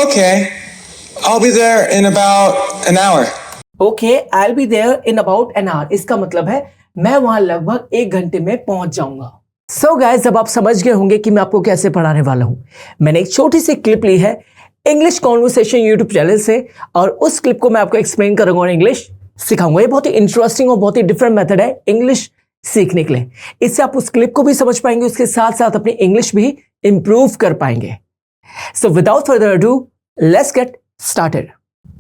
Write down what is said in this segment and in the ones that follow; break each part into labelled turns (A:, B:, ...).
A: Okay, I'll be there in about an hour.
B: Okay, I be there in about an hour, इसका मतलब है मैं वहां लगभग 1 घंटे में पहुंच जाऊंगा। सो गाइस, अब आप समझ गए होंगे कि मैं आपको कैसे पढ़ाने वाला हूं। मैंने एक छोटी सी क्लिप ली है इंग्लिश कॉन्वर्सेशन यूट्यूब चैनल से, और उस क्लिप को मैं आपको एक्सप्लेन करूंगा और इंग्लिश सिखाऊंगा। ये बहुत ही इंटरेस्टिंग और बहुत ही डिफरेंट मेथड है इंग्लिश सीखने के लिए। इससे आप उस क्लिप को भी समझ पाएंगे, उसके साथ साथ अपनी इंग्लिश भी इंप्रूव कर पाएंगे। So without further ado, let's get started.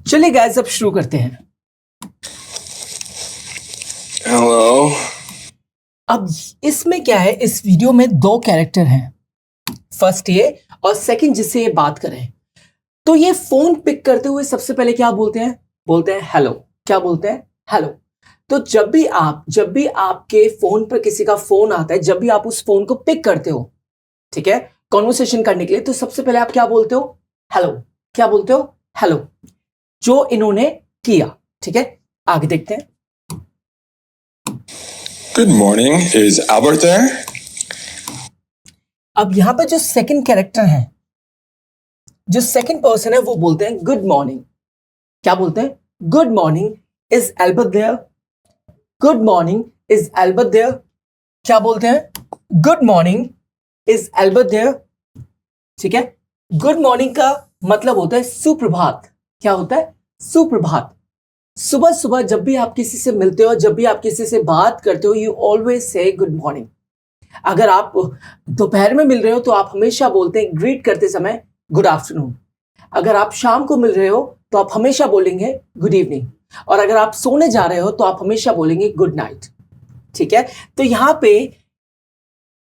B: चलिए गाइस, अब शुरू करते हैं।
A: Hello.
B: अब इसमें क्या है, इस वीडियो में 2 कैरेक्टर हैं, फर्स्ट ये और सेकंड जिससे ये बात करें। तो ये फोन पिक करते हुए सबसे पहले क्या बोलते हैं? बोलते हैं हेलो। क्या बोलते हैं? हेलो। तो जब भी आपके फोन पर किसी का फोन आता है, जब भी आप उस फोन को पिक करते हो, ठीक है, कॉन्वर्सेशन करने के लिए, तो सबसे पहले आप क्या बोलते हो? हेलो। क्या बोलते हो? हेलो। जो इन्होंने किया, ठीक है, आगे देखते हैं।
A: Good morning. Is Albert there?
B: अब यहां पर जो सेकंड कैरेक्टर है, जो सेकंड पर्सन है, वो बोलते हैं गुड मॉर्निंग। क्या बोलते हैं? Good morning, is Albert there? Good morning, is Albert there? क्या बोलते हैं? Good morning, is Albert there? ठीक है, गुड मॉर्निंग का मतलब होता है सुप्रभात। क्या होता है? सुप्रभात। सुबह सुबह जब भी आप किसी से मिलते हो, जब भी आप किसी से बात करते हो, you always say good morning. अगर आप दोपहर में मिल रहे हो तो आप हमेशा बोलते हैं ग्रीट करते समय गुड आफ्टरनून। अगर आप शाम को मिल रहे हो तो आप हमेशा बोलेंगे गुड इवनिंग, और अगर आप सोने जा रहे हो तो आप हमेशा बोलेंगे गुड नाइट। ठीक है, तो यहां पे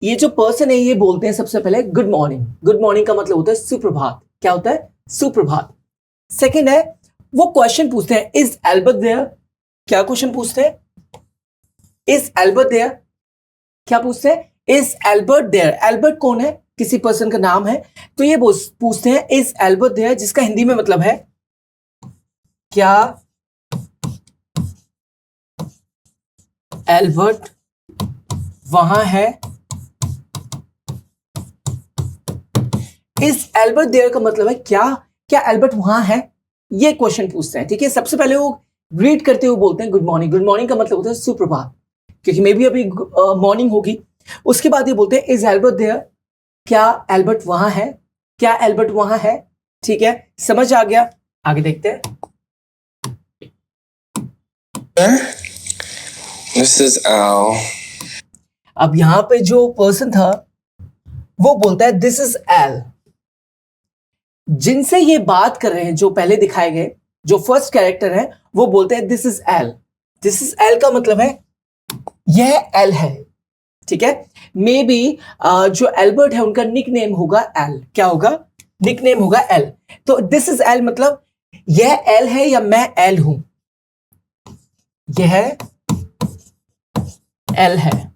B: ये जो पर्सन है ये बोलते हैं सबसे पहले गुड मॉर्निंग। गुड मॉर्निंग का मतलब होता है सुप्रभात। क्या होता है? सुप्रभात। सेकेंड है, वो क्वेश्चन पूछते हैं इज एल्बर्ट देयर? क्या क्वेश्चन पूछते हैं? Is Albert there? क्या पूछते हैं? Is Albert there? एल्बर्ट कौन है? किसी पर्सन का नाम है, तो ये पूछते हैं इज एल्बर्ट देयर, जिसका हिंदी में मतलब है क्या एल्बर्ट वहां है? इज एल्बर्ट देयर का मतलब है क्या एल्बर्ट वहां है? ये क्वेश्चन पूछते हैं। ठीक है, सबसे पहले वो ग्रीट करते हुए बोलते हैं गुड मॉर्निंग। गुड मॉर्निंग का मतलब होता है सुप्रभात, क्योंकि मे भी अभी मॉर्निंग होगी। उसके बाद ये बोलते हैं इज एल्बर्ट देयर? क्या एल्बर्ट वहां है? क्या एल्बर्ट वहां है? ठीक है, समझ आ गया। आगे देखते हैं।
A: There? This is Al.
B: अब यहां पे जो पर्सन था वो बोलता है दिस इज एल। जिनसे ये बात कर रहे हैं, जो पहले दिखाए गए, जो फर्स्ट कैरेक्टर है, वो बोलते हैं this is Al. This is L का मतलब है यह एल है। ठीक है, मे बी जो एल्बर्ट है उनका निक नेम होगा एल। क्या होगा? निक नेम होगा एल। तो दिस इज एल मतलब यह एल है या मैं एल हूं? यह एल है।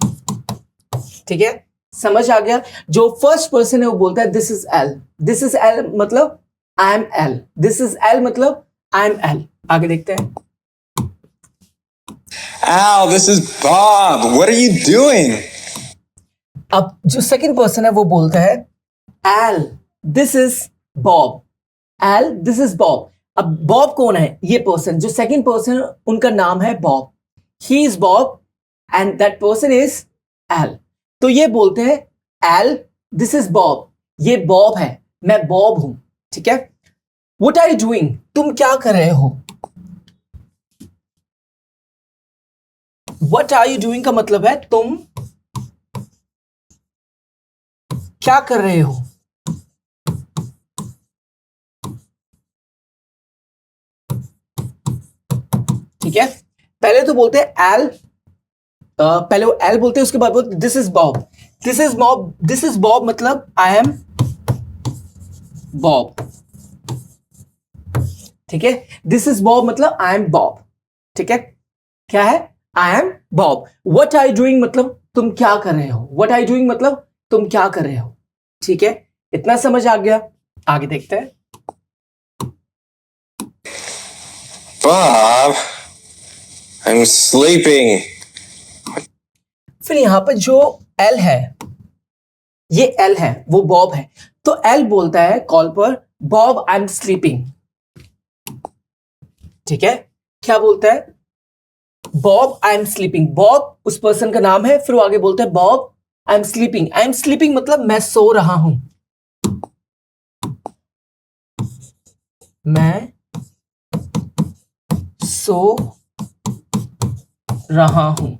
B: ठीक है, समझ आ गया। जो फर्स्ट पर्सन है वो बोलता है this is Al. This is Al मतलब I am Al. This is Al मतलब आई एम एल। आगे देखते हैं।
A: Al, this is Bob. What are you doing?
B: अब जो सेकंड पर्सन है वो बोलता है L this is Bob. L this is Bob. अब बॉब कौन है? ये पर्सन, जो सेकंड पर्सन, उनका नाम है Bob. He is Bob and that person is L. तो ये बोलते हैं एल दिस इज बॉब। ये बॉब है, मैं बॉब हूं। ठीक है, व्हाट आर यू डूइंग? तुम क्या कर रहे हो? व्हाट आर यू डूइंग का मतलब है तुम क्या कर रहे हो? ठीक है, पहले तो बोलते हैं एल, पहले वो एल बोलते हैं, उसके बाद बोलते this is Bob. This is Bob, this is Bob मतलब आई एम बॉब। ठीक है, दिस इज बॉब मतलब आई एम बॉब। ठीक है, क्या है? I am Bob. What are you doing मतलब तुम क्या कर रहे हो? व्हाट आर यू डूइंग मतलब तुम क्या कर रहे हो? ठीक है, इतना समझ आ गया। आगे देखते हैं।
A: Bob, I'm sleeping.
B: फिर यहां पर जो एल है ये एल है, वो बॉब है, तो एल बोलता है कॉल पर, बॉब आई एम स्लीपिंग। ठीक है, क्या बोलता है? Bob I am sleeping. Bob उस पर्सन का नाम है, फिर वो आगे बोलता है Bob I am sleeping. I am sleeping मतलब मैं सो रहा हूं, मैं सो रहा हूं।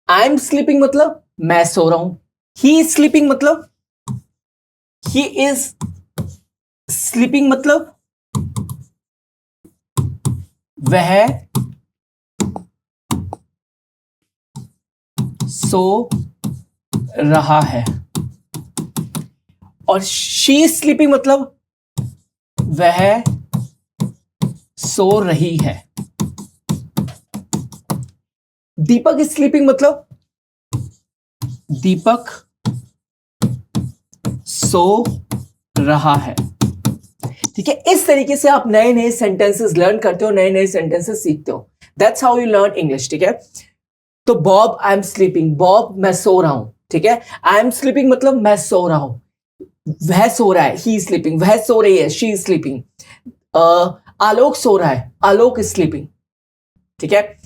B: आई एम स्लीपिंग मतलब मैं सो रहा हूं। ही इज स्लीपिंग मतलब ही इज स्लीपिंग मतलब वह सो रहा है। और शी इज स्लीपिंग मतलब वह सो रही है। दीपक इज स्लीपिंग मतलब दीपक सो रहा है। ठीक है, इस तरीके से आप नए नए सेंटेंसेस लर्न करते हो, नए नए सेंटेंसेस सीखते हो। That's how you learn English. ठीक है, तो Bob I am sleeping, Bob मैं सो रहा हूं। ठीक है, आई एम स्लीपिंग मतलब मैं सो रहा हूं, वह सो रहा है, ही स्लीपिंग, वह सो रही है, शी इज स्लीपिंग। आलोक सो रहा है, आलोक इज स्लीपिंग। ठीक है,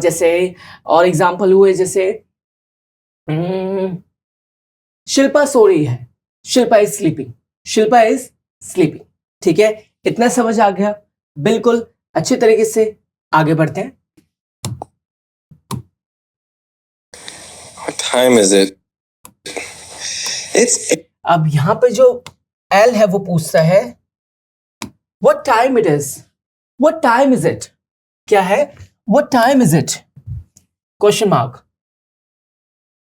B: जैसे और एग्जांपल हुए, जैसे शिल्पा सो रही है, Shilpa is sleeping, Shilpa is sleeping. ठीक है, इतना समझ आ गया? बिल्कुल अच्छे तरीके से आगे बढ़ते हैं।
A: What time is it? It's
B: अब यहां पे जो एल है वो पूछता है what time it is, what time is it. क्या है? What time is it, question mark.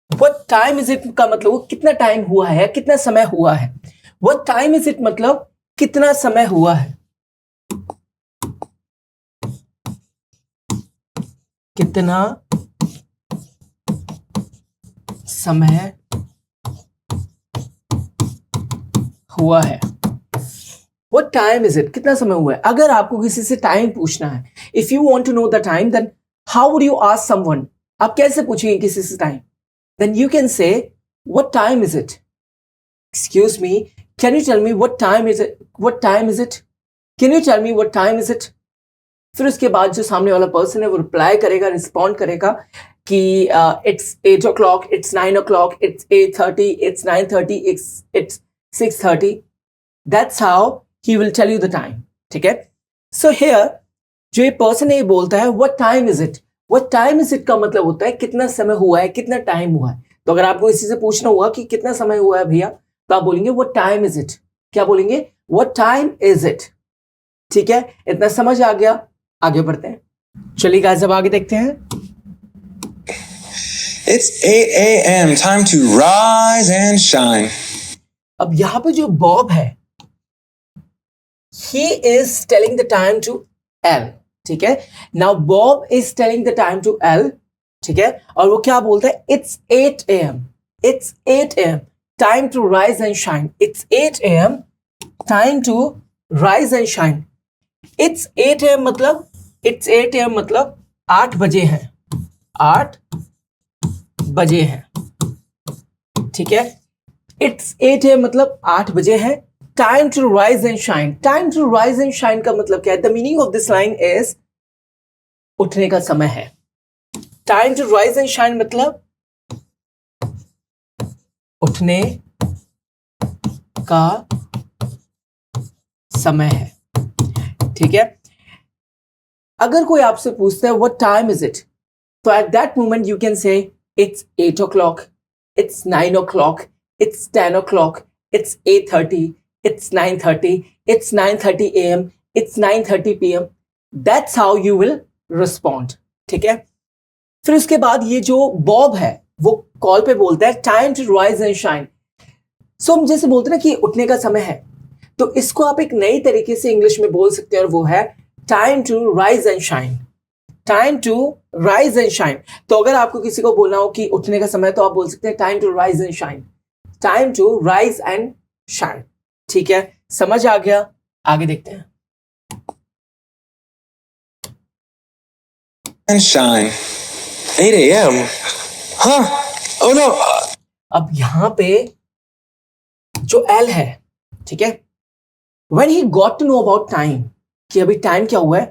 B: What time is it का मतलब वो कितना टाइम हुआ है, कितना समय हुआ है। व्हाट टाइम इज इट मतलब कितना समय हुआ है, कितना समय हुआ है। What time is it? कितना समय हुआ है। अगर आपको किसी से टाइम पूछना है, if you want to know the time, then how would you ask someone? आप कैसे पूछेंगे किसी से time? Then you can say what time is it, excuse me, can you tell me what time is it, what time is it, can you tell me what time is it. फिर उसके बाद जो सामने वाला person है वो reply करेगा, respond करेगा कि it's 8 o'clock, it's 9 o'clock, it's 8:30, it's 9:30, it's 6:30। That's how he will tell you the time. ठीक है, so here जो ये पर्सन है ये बोलता है what time is it, what time is it का मतलब होता है कितना समय हुआ है, कितना टाइम हुआ है। तो अगर आपको इसी से पूछना हुआ कि कितना समय हुआ है भैया, तो आप बोलेंगे what time is it। क्या बोलेंगे? what time is it। ठीक है, इतना समझ आ गया? आगे बढ़ते हैं। चलिए गाइस, अब आगे देखते हैं।
A: It's 8 a.m. Time to rise and shine.
B: अब यहां पे जो बॉब है, he is telling the time to L। ठीक है, now Bob is telling the time to L। ठीक है, और वो क्या बोलता है? It's 8 a.m. It's 8 a.m. Time to rise and shine. It's 8 a.m. Time to rise and shine. It's 8 a.m. मतलब It's 8 a.m. मतलब 8 बजे हैं, 8 बजे हैं। ठीक है, It's 8 a.m. मतलब 8 बजे हैं। Time to rise and shine. Time to rise and shine का मतलब क्या है? The meaning of this line is उठने का समय है। Time to rise and shine मतलब उठने का समय है। ठीक है, अगर कोई आपसे पूछता है what time is it, तो at that moment you can say it's 8 o'clock, it's 9 o'clock, it's 10 o'clock, it's 8:30, it's 9:30, it's 9:30 a.m, it's 9:30 p.m. That's how you will respond। ठीक है, फिर उसके बाद ये जो बॉब है वो कॉल पे बोलता है time to rise and shine. So हम जैसे बोलते हैं ना कि उठने का समय है, तो इसको आप एक नई तरीके से इंग्लिश में बोल सकते हैं, और वो है time to rise and shine. Time to rise and shine. तो अगर आपको किसी को बोलना हो कि उठने का समय, तो आप बोल सकते हैं time to rise and shine, time to rise and shine. ठीक है, समझ आ गया? आगे देखते हैं।
A: And shine. 8 a.m. Huh? Oh no.
B: अब यहां पे जो एल है, ठीक है, when he got to know about time, कि अभी टाइम क्या हुआ है,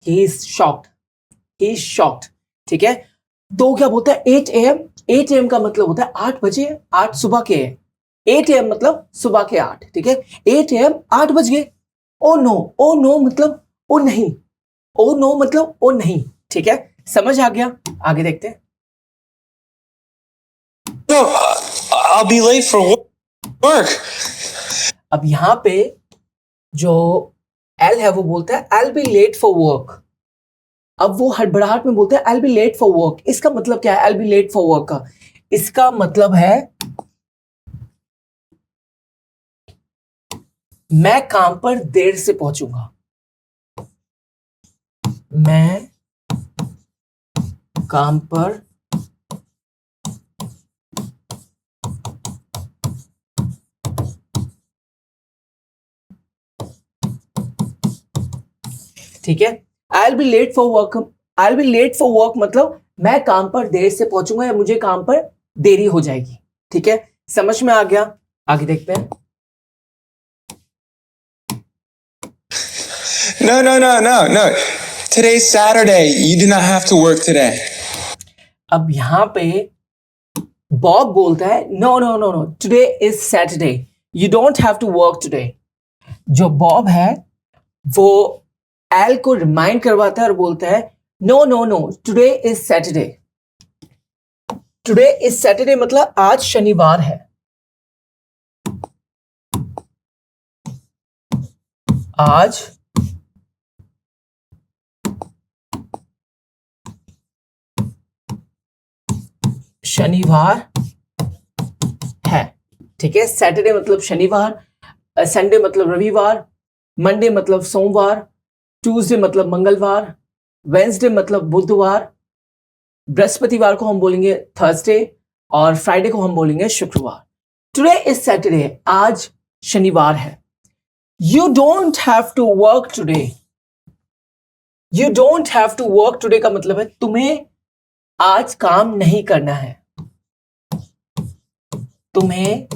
B: he is shocked, ठीक है। तो क्या बोलता है 8 AM, 8 AM का मतलब होता है 8 बजे, 8 सुबह के, 8 AM मतलब सुबह के 8, ठीक है। 8 AM 8 बज गए। ओ नो मतलब ओ नहीं, ओ नो मतलब ओ नहीं, ठीक है, समझ आ गया। आगे देखते हैं।
A: No, I'll be late for work.
B: अब यहां पे जो एल है वो बोलता है I'll be late for work। अब वो हड़बड़ाहट में बोलता है I'll be late for work। इसका मतलब क्या है I'll be late for work का? इसका मतलब है मैं काम पर देर से पहुंचूंगा, मैं काम पर ठीक है। I'll be late for work मतलब मैं काम पर देर से पहुंचूंगा या मुझे काम पर देरी हो जाएगी, ठीक है, समझ में आ गया। आगे देखते हैं।
A: No. Today's Saturday. You do not have to work today.
B: अब यहां पे बॉब बोलता है no, today is Saturday, you don't have to work today. जो बॉब है वो एल को रिमाइंड करवाता है और बोलता है no, today is Saturday. Today is Saturday मतलब आज शनिवार है, आज शनिवार है, ठीक है। सैटरडे मतलब शनिवार, संडे मतलब रविवार, मंडे मतलब सोमवार, ट्यूसडे मतलब मंगलवार, वेंसडे मतलब बुधवार, बृहस्पतिवार को हम बोलेंगे थर्सडे और फ्राइडे को हम बोलेंगे शुक्रवार। टुडे इज सैटरडे, आज शनिवार है। You don't have to work today, you don't have to work today का मतलब है तुम्हें आज काम नहीं करना है, तुम्हें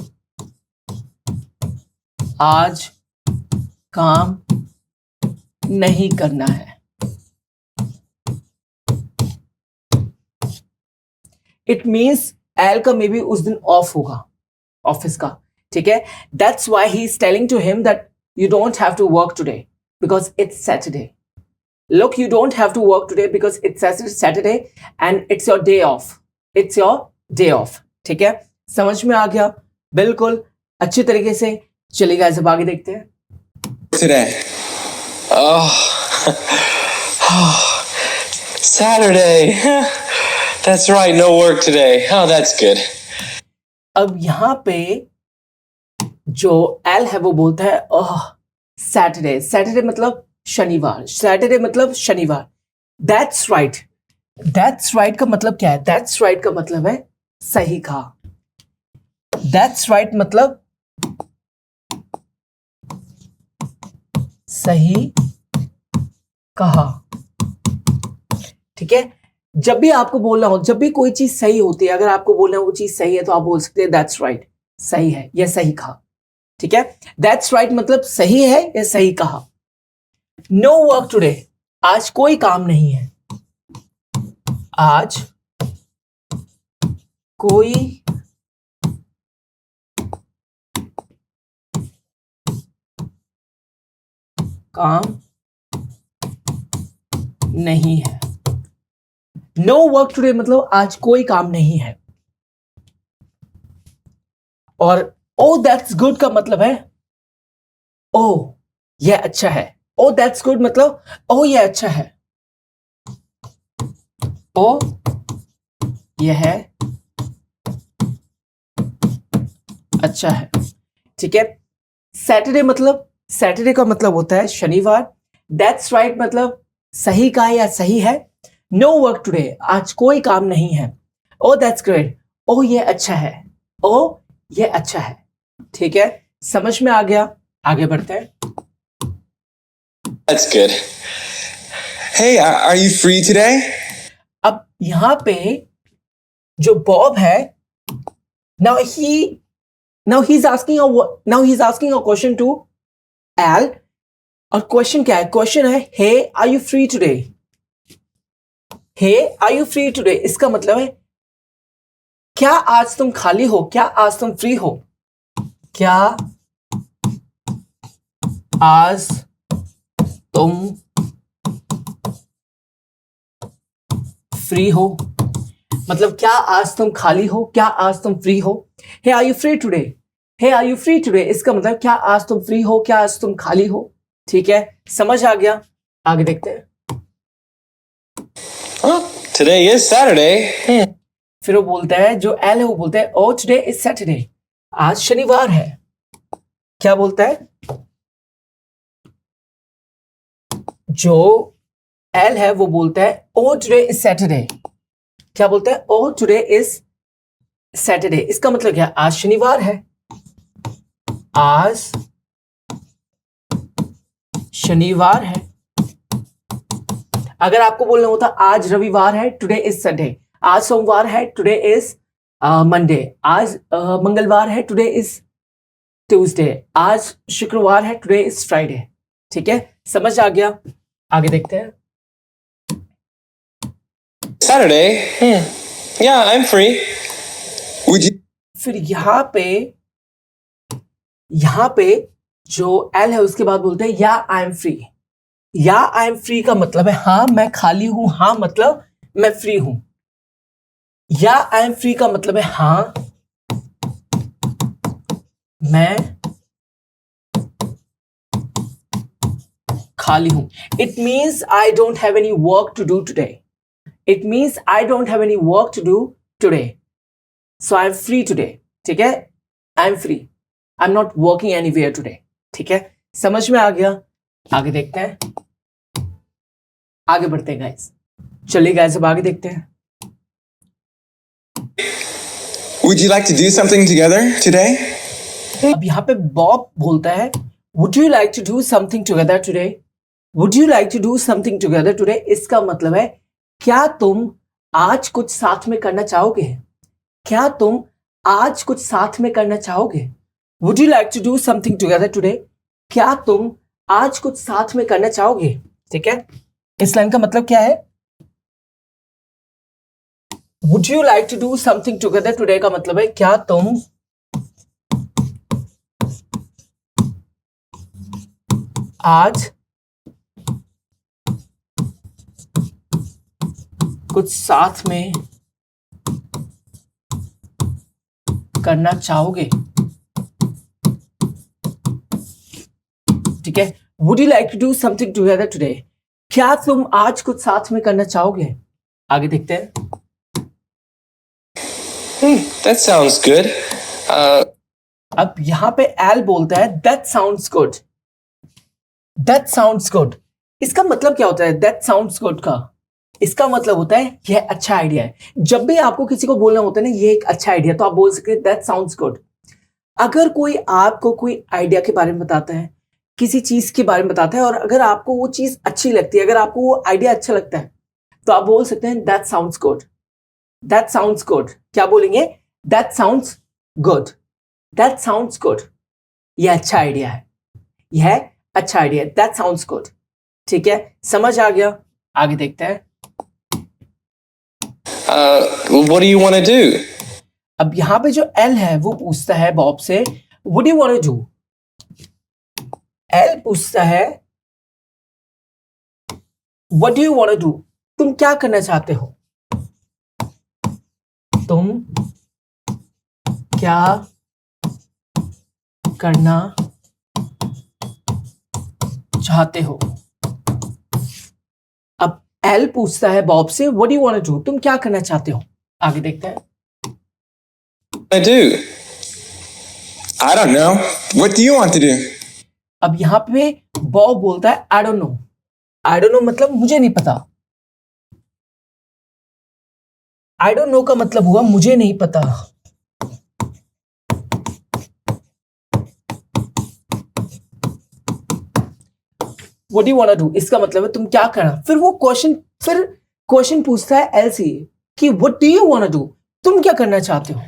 B: आज काम नहीं करना है। इट मीन्स एल का मे बी उस दिन ऑफ होगा ऑफिस का, ठीक है। That's why he is telling to him that you don't have to work today because it's Saturday. Look, you don't have to work today because it's Saturday and it's your day off, it's your day off, ठीक है, समझ में आ गया बिल्कुल अच्छे तरीके से। चलिए गाइस अब आगे देखते हैं।
A: Today. Oh. Saturday. That's right, no work today. Oh, that's good.
B: अब यहां पे जो एल है वो बोलता है ओह सैटरडे, सैटरडे मतलब शनिवार, सैटरडे मतलब शनिवार। दैट्स राइट, दैट्स राइट का मतलब क्या है? दैट्स राइट का मतलब है सही कहा। दैट्स राइट मतलब सही कहा, ठीक है। जब भी आपको बोलना हो, जब भी कोई चीज सही होती है, अगर आपको बोलना है वो चीज सही है तो आप बोल सकते हैं दैट्स राइट, सही है या सही कहा, ठीक है। दैट्स राइट मतलब सही है या सही कहा। नो वर्क टुडे, आज कोई काम नहीं है, आज कोई काम नहीं है। नो वर्क टुडे मतलब आज कोई काम नहीं है। और ओ दैट्स गुड का मतलब है ओ ये अच्छा है। ओ दैट्स गुड मतलब ओ ये अच्छा है, ओ यह है अच्छा है, ठीक है। सैटरडे मतलब, सैटरडे का मतलब होता है शनिवार। दैट्स राइट मतलब सही कहा या सही है। नो वर्क टुडे, आज कोई काम नहीं है। ओ दैट्स ग्रेट, ओ ये अच्छा है, ओ ये अच्छा है, ठीक है, समझ में आ गया। आगे बढ़ते हैं।
A: That's good. Hey, are you free today?
B: अब यहां पे जो बॉब है, now Now he's asking a question to Al. और क्वेश्चन क्या है? क्वेश्चन है hey are you free today? Hey are you free today इसका मतलब है क्या आज तुम खाली हो, क्या आज तुम फ्री हो, क्या आज तुम फ्री हो, मतलब क्या आज तुम खाली हो, क्या आज तुम फ्री हो. Hey are you free today, hey are you free today इसका मतलब क्या आज तुम फ्री हो, क्या आज तुम खाली हो. ठीक है, समझ आ गया. आगे देखते हैं.
A: Today is Saturday.
B: फिर वो बोलता है, जो एल है वो बोलता है ओ टुडे इज सैटरडे, आज शनिवार है. क्या बोलता है? जो एल है वो बोलता है ओ टुडे इज सैटरडे. क्या बोलता है? ओ टुडे इज सैटरडे इसका मतलब क्या? आज शनिवार है, आज शनिवार है. अगर आपको बोलना होता आज रविवार है, टुडे इज संडे. आज सोमवार है, टुडे इज मंडे. आज मंगलवार है, टुडे इज ट्यूसडे. आज शुक्रवार है, टुडे इज फ्राइडे. ठीक है, समझ आ गया. आगे देखते हैं.
A: Saturday. Yeah, I'm free. Would you?
B: फिर यहां पे जो एल है उसके बाद बोलते हैं या आई एम फ्री. या आई एम फ्री का मतलब है हाँ मैं खाली हूं, हाँ मतलब मैं फ्री हूं. या आई एम फ्री का मतलब है हाँ मैं खाली हूं. It means I don't have any work to do today. It means I don't have any work to do today, so I am free today. ठीक है, I am free, I am not working anywhere today. ठीक है, समझ में आ गया. आगे देखते हैं, आगे बढ़ते हैं गाइस. चलिए गाइस अब आगे देखते हैं.
C: Would you like to do something together today?
B: अब यहाँ पे बॉब बोलता है Would you like to do something together today? Would you like to do something together today? इसका मतलब है क्या तुम आज कुछ साथ में करना चाहोगे? क्या तुम आज कुछ साथ में करना चाहोगे? Would you like to do something together today? क्या तुम आज कुछ साथ में करना चाहोगे? ठीक है, इस लाइन का मतलब क्या है? Would you like to do something together today का मतलब है क्या तुम आज कुछ साथ में करना चाहोगे? ठीक है, Would you like to do something together today? क्या तुम आज कुछ साथ में करना चाहोगे? आगे देखते हैं.
A: That sounds good.
B: अब यहां पे एल बोलता है That sounds good. That sounds good. इसका मतलब क्या होता है That sounds good का? इसका मतलब होता है यह अच्छा आइडिया है. जब भी आपको किसी को बोलना होता है ना ये एक अच्छा आइडिया, तो आप बोल सकते हैं That sounds good. अगर कोई आपको कोई आइडिया के बारे में बताता है, किसी चीज के बारे में बताता है, और अगर आपको वो चीज अच्छी लगती है, अगर आपको वो आइडिया अच्छा लगता है, तो आप बोल सकते हैं That sounds good. That sounds good. क्या बोलेंगे? That sounds good. That sounds good. यह अच्छा आइडिया है, यह अच्छा आइडिया है. That sounds good. ठीक है, समझ आ गया. आगे देखते हैं.
A: What do you want to do?
B: अब यहां पे जो एल है वो पूछता है बॉब से What do you want to do? L पूछता है What do you want to do? तुम क्या करना चाहते हो? तुम क्या करना चाहते हो? अब एल पूछता है बॉब से What do you want to do? तुम क्या करना चाहते हो? आगे देखते हैं.
A: I do.
C: I don't know. What do you want to do?
B: अब यहां पे बॉब बोलता है I don't know. I don't know मतलब मुझे नहीं पता. I don't know का मतलब हुआ मुझे नहीं पता. What do you want to do? इसका मतलब है तुम क्या करना. फिर क्वेश्चन पूछता है एल से कि What do you want to do? तुम क्या करना चाहते हो?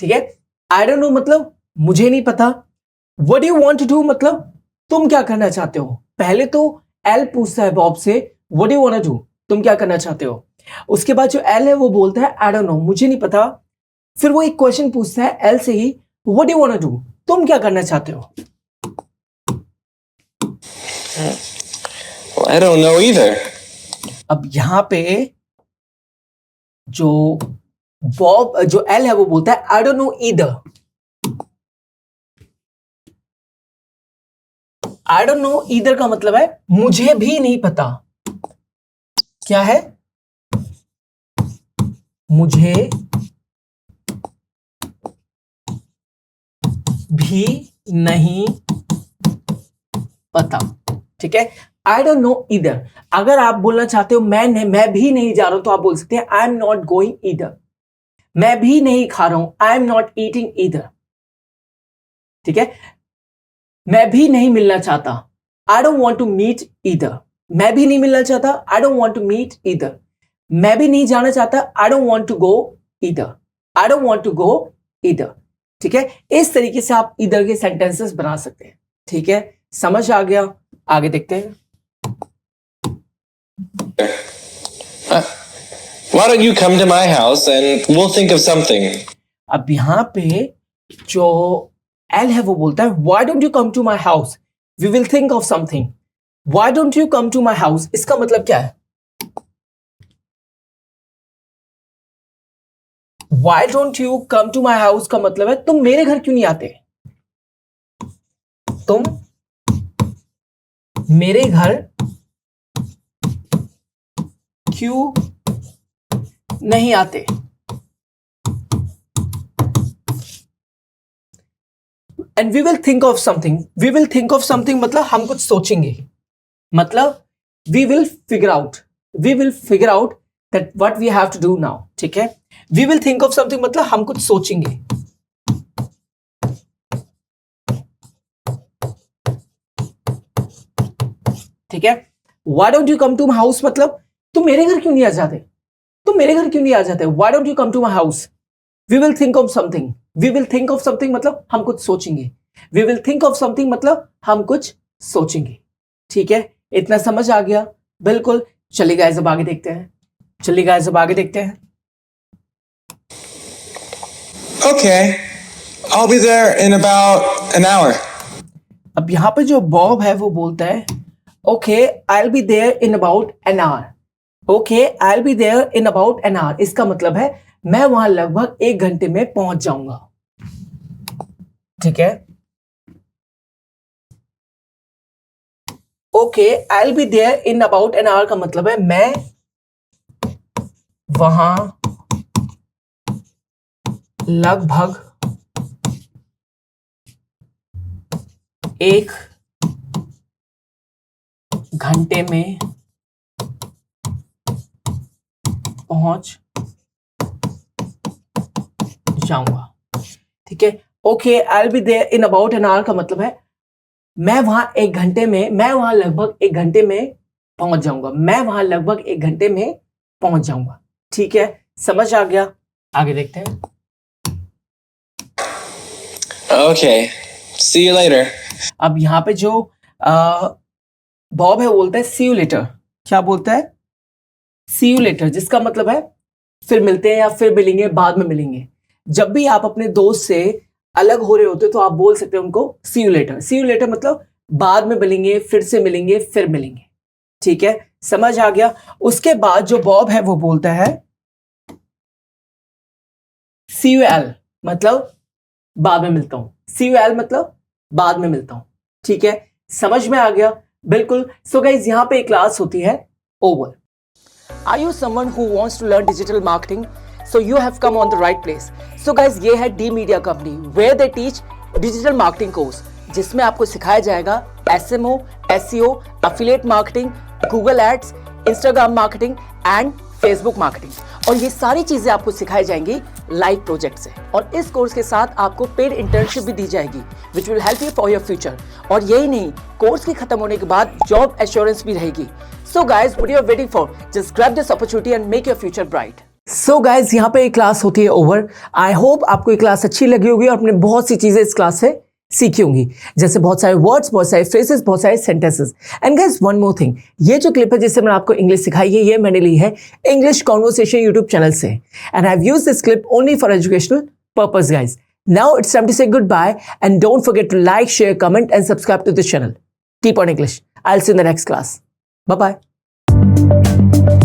B: ठीक है। आई डोंट नो मतलब मुझे नहीं पता। What do you want to do मतलब तुम क्या करना चाहते हो। पहले तो एल पूछता है बॉब से what do you want to do, तुम क्या करना चाहते हो। उसके बाद जो एल है वो बोलता है आई डोंट नो, मुझे नहीं पता। फिर वो एक क्वेश्चन पूछता है एल से ही what do you want to do, तुम क्या करना चाहते हो।
A: Well, I don't know either.
B: अब यहां पे जो एल है वो बोलता है I don't know either. I don't know either का मतलब है मुझे भी नहीं पता। क्या है, मुझे भी नहीं पता। ठीक है, आई डोंट नो ईदर। अगर आप बोलना चाहते हो मैं भी नहीं जा रहा हूं तो आप बोल सकते हैं I am not going either. मैं भी नहीं खा रहा हूं, I am not eating either. ठीक है, मैं भी नहीं मिलना चाहता, I don't want to meet either. मैं भी नहीं मिलना चाहता, I don't want to meet either. मैं भी नहीं जाना चाहता, I don't want to go either. I don't want to go either. ठीक है, इस तरीके से आप ईदर के सेंटेंसेस बना सकते हैं। ठीक है, समझ आ गया, आगे देखते हैं।
A: Why don't you come to my house and we'll think of something?
B: अब यहां पे जो एल है वो बोलता है why don't you come to my house, we will think of something. Why don't you come to my house, इसका मतलब क्या है। Why don't you come to my house का मतलब है तुम मेरे घर क्यों नहीं आते। तुम मेरे घर क्यों नहीं आते। And we will think of something. We will think of something मतलब हम कुछ सोचेंगे, मतलब we will figure out that what we have to do now. ठीक है, we will think of something मतलब हम कुछ सोचेंगे। ठीक है, why don't you come to my house मतलब तुम मेरे घर क्यों नहीं आ जाते। तुम मेरे घर क्यों नहीं आ जाते, why don't you come to my house. We will think of something. We will think of something मतलब हम कुछ सोचेंगे। We will think of something मतलब हम कुछ सोचेंगे। ठीक है, इतना समझ आ गया। बिल्कुल, चलिए गाइस अब आगे देखते हैं।
C: Okay. I'll be there in about an hour.
B: अब यहां पे जो बॉब है वो बोलता है okay I will be there in about an hour. Okay I will be there in about an hour, इसका मतलब है मैं वहां लगभग 1 घंटे में पहुंच जाऊंगा। ठीक है, okay I will be there in about an hour का मतलब है मैं वहां लगभग 1 घंटे में पहुंच जाऊंगा। ठीक है, okay I will be there in about an hour का मतलब है मैं वहां लगभग 1 घंटे में पहुंच जाऊंगा। मैं वहां लगभग 1 घंटे में पहुंच जाऊंगा। ठीक है, समझ आ गया, आगे देखते हैं।
A: Okay. See you later.
B: अब यहां पे जो बॉब है वो बोलता है सी यू लेटर। क्या बोलता है, सी यू लेटर, जिसका मतलब है फिर मिलते हैं या फिर मिलेंगे, बाद में मिलेंगे। जब भी आप अपने दोस्त से अलग हो रहे होते तो आप बोल सकते हैं उनको see you later. See you later मतलब बाद में मिलेंगे, फिर से मिलेंगे, फिर मिलेंगे। ठीक है, समझ आ गया। उसके बाद जो बॉब है वो बोलता है सी यू एल मतलब बाद में मिलता हूं। सी यू एल मतलब बाद में मिलता हूं। ठीक है, समझ में आ गया, बिल्कुल। सो गाइज यहां पे एक क्लास होती है over. Are you someone who wants to learn digital marketing? So you have come on the right place. So guys, ये है D Media Company where they teach digital marketing course, जिसमें आपको सिखाया जाएगा SMO, SEO, affiliate marketing, Google Ads, Instagram marketing and Facebook marketing। और ये सारी चीजें आपको सिखाई जाएंगी लाइव प्रोजेक्ट से। और इस कोर्स के साथ आपको पेड इंटर्नशिप भी दी जाएगी which will help you for your future। और यही नहीं, कोर्स के खत्म होने के बाद जॉब एश्योरेंस भी रहेगी। So guys, what you are waiting for? Just grab this opportunity and make your future bright. So guys यहाँ पे ये क्लास होती है ओवर। आई होप आपको ये क्लास अच्छी लगी होगी और आपने बहुत सी चीजें इस क्लास से सीखी होंगी, जैसे बहुत सारे वर्ड्स, बहुत सारे फ्रेजेस, बहुत सारे sentences. And guys one more thing, ये जो क्लिप है जिससे मैंने आपको इंग्लिश सिखाई है, ये मैंने ली है इंग्लिश कॉन्वर्सेशन यूट्यूब चैनल से। And I have used this clip only for educational purpose guys. Now it's time to say good bye and don't forget to like, share, comment and subscribe to this channel. Keep on English. I will see in the next class. Bye bye.